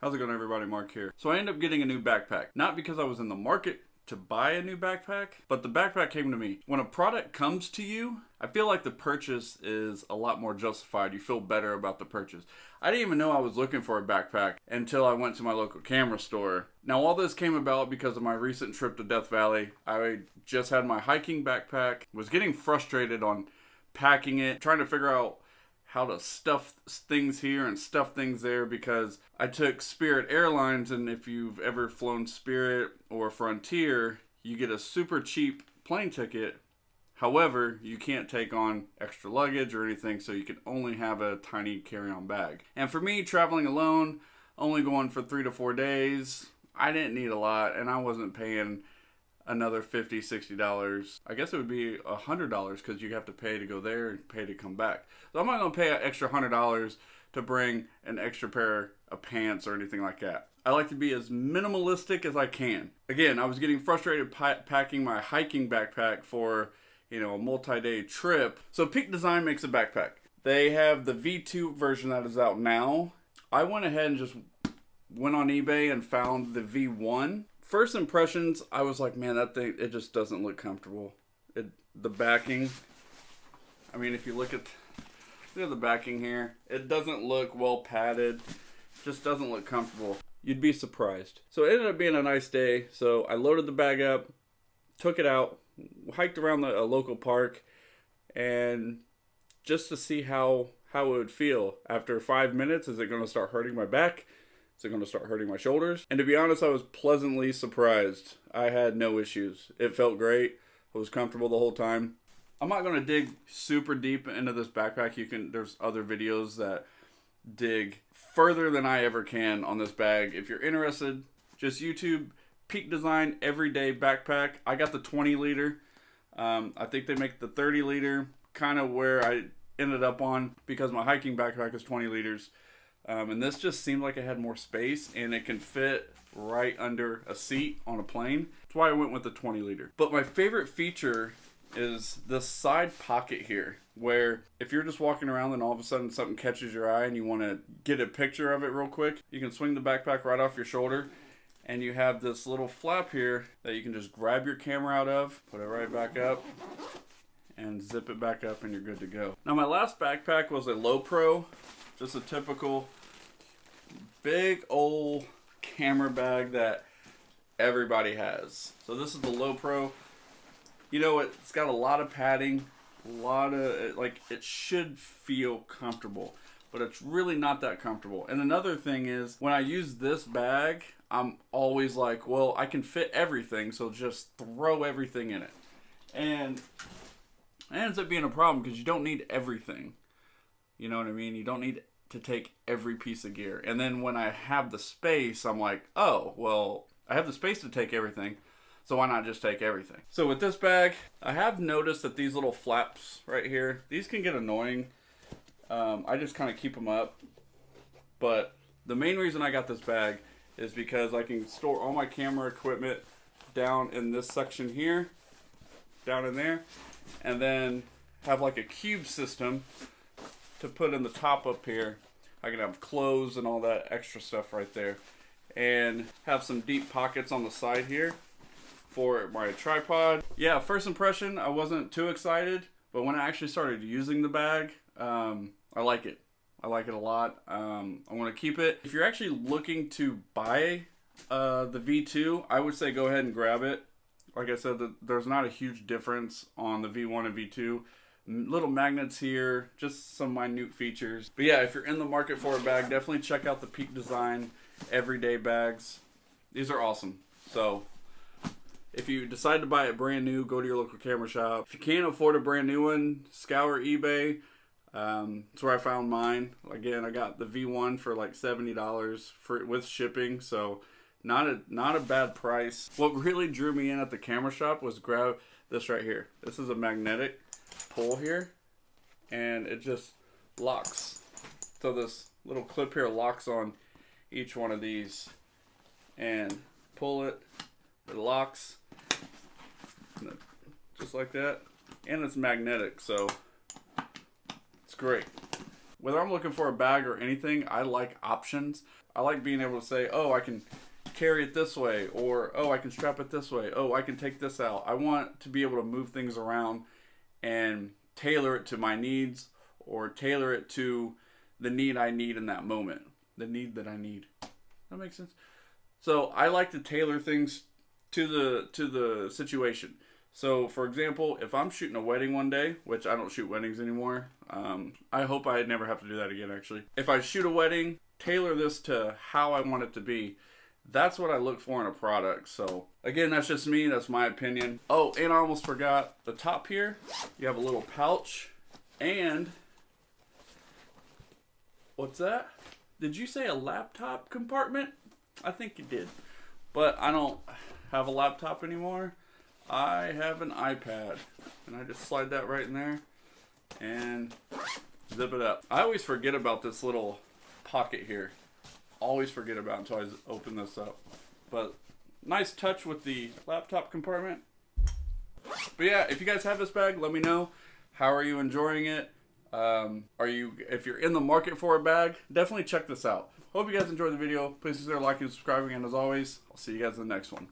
How's it going, everybody? Mark here. So I ended up getting a new backpack, not because I was in the market to buy a new backpack, but the backpack came to me. When a product comes to you, I feel like the purchase is a lot more justified. You feel better about the purchase. I didn't even know I was looking for a backpack until I went to my local camera store. Now, all this came about because of my recent trip to Death Valley. I just had my hiking backpack, was getting frustrated on packing it, trying to figure out how to stuff things here and stuff things there, because I took Spirit Airlines, and if you've ever flown Spirit or Frontier, you get a super cheap plane ticket. However, you can't take on extra luggage or anything, so you can only have a tiny carry-on bag. And for me, traveling alone, only going for 3 to 4 days, I didn't need a lot, and I wasn't paying another $50, $60. I guess it would be $100 because you have to pay to go there and pay to come back. So I'm not going to pay an extra $100 to bring an extra pair of pants or anything like that. I like to be as minimalistic as I can. Again, I was getting frustrated packing my hiking backpack for, a multi-day trip. So Peak Design makes a backpack. They have the V2 version that is out now. I went ahead and just went on eBay and found the V1. First impressions, I was like, man, that thing, it just doesn't look comfortable. The backing, I mean, if you look at the backing here, it doesn't look well padded. Just doesn't look comfortable. You'd be surprised. So it ended up being a nice day. So I loaded the bag up, took it out, hiked around a local park, and just to see how it would feel. After 5 minutes, is it going to start hurting my back? Is it going to start hurting my shoulders? And to be honest, I was pleasantly surprised. I had no issues. It felt great. I was comfortable the whole time. I'm not going to dig super deep into this backpack. There's other videos that dig further than I ever can on this bag. If you're interested, just YouTube Peak Design Everyday Backpack. I got the 20 liter. I think they make the 30 liter, kind of where I ended up on, because my hiking backpack is 20 liters. And this just seemed like it had more space, and it can fit right under a seat on a plane. That's why I went with the 20 liter. But my favorite feature is this side pocket here, where if you're just walking around and all of a sudden something catches your eye and you want to get a picture of it real quick, you can swing the backpack right off your shoulder, and you have this little flap here that you can just grab your camera out of, put it right back up, and zip it back up, and you're good to go. Now, my last backpack was a Low Pro. Just a typical big old camera bag that everybody has. So this is the Low Pro. It's got a lot of padding, it should feel comfortable, but it's really not that comfortable. And another thing is, when I use this bag, I'm always like, well, I can fit everything, so just throw everything in it. And it ends up being a problem because you don't need everything. You know what I mean? You don't need to take every piece of gear. And then when I have the space, I'm like, oh, well, I have the space to take everything, so why not just take everything? So with this bag, I have noticed that these little flaps right here, these can get annoying. I just kind of keep them up. But the main reason I got this bag is because I can store all my camera equipment down in this section here, down in there, and then have like a cube system to put in the top up here. I can have clothes and all that extra stuff right there, and have some deep pockets on the side here for my tripod. Yeah, first impression, I wasn't too excited, but when I actually started using the bag, I like it. I like it a lot. I want to keep it. If you're actually looking to buy the V2, I would say go ahead and grab it. Like I said, there's not a huge difference on the V1 and V2. Little magnets here, just some minute features. But yeah, if you're in the market for a bag, definitely check out the Peak Design Everyday bags. These are awesome. So if you decide to buy it brand new, go to your local camera shop. If you can't afford a brand new one, scour eBay. That's where I found mine. Again, I got the V1 for like $70 with shipping, so not a bad price. What really drew me in at the camera shop was grab this right here. This is a magnetic pull here, and it just locks. So this little clip here locks on each one of these, and pull it, it locks, just like that, and it's magnetic, so it's great. whether I'm looking for a bag or anything, I like options. I like being able to say, oh, I can carry it this way, or oh, I can strap it this way, oh, I can take this out. I want to be able to move things around and tailor it to my needs, or tailor it to the need I need in that moment. The need that I need. That makes sense? So I like to tailor things to the situation. So for example, if I'm shooting a wedding one day, which I don't shoot weddings anymore, I hope I never have to do that again actually. If I shoot a wedding, tailor this to how I want it to be. That's what I look for in a product. So again, that's just me, that's my opinion. Oh, and I almost forgot, the top here, you have a little pouch, and what's that? Did you say a laptop compartment? I think you did. But I don't have a laptop anymore. I have an iPad, and I just slide that right in there and zip it up. I always forget about this little pocket here. Always forget about it until I open this up. But nice touch with the laptop compartment. But yeah, if you guys have this bag, let me know. How are you enjoying it? If you're in the market for a bag, definitely check this out. Hope you guys enjoyed the video. Please consider liking and subscribing, and as always, I'll see you guys in the next one.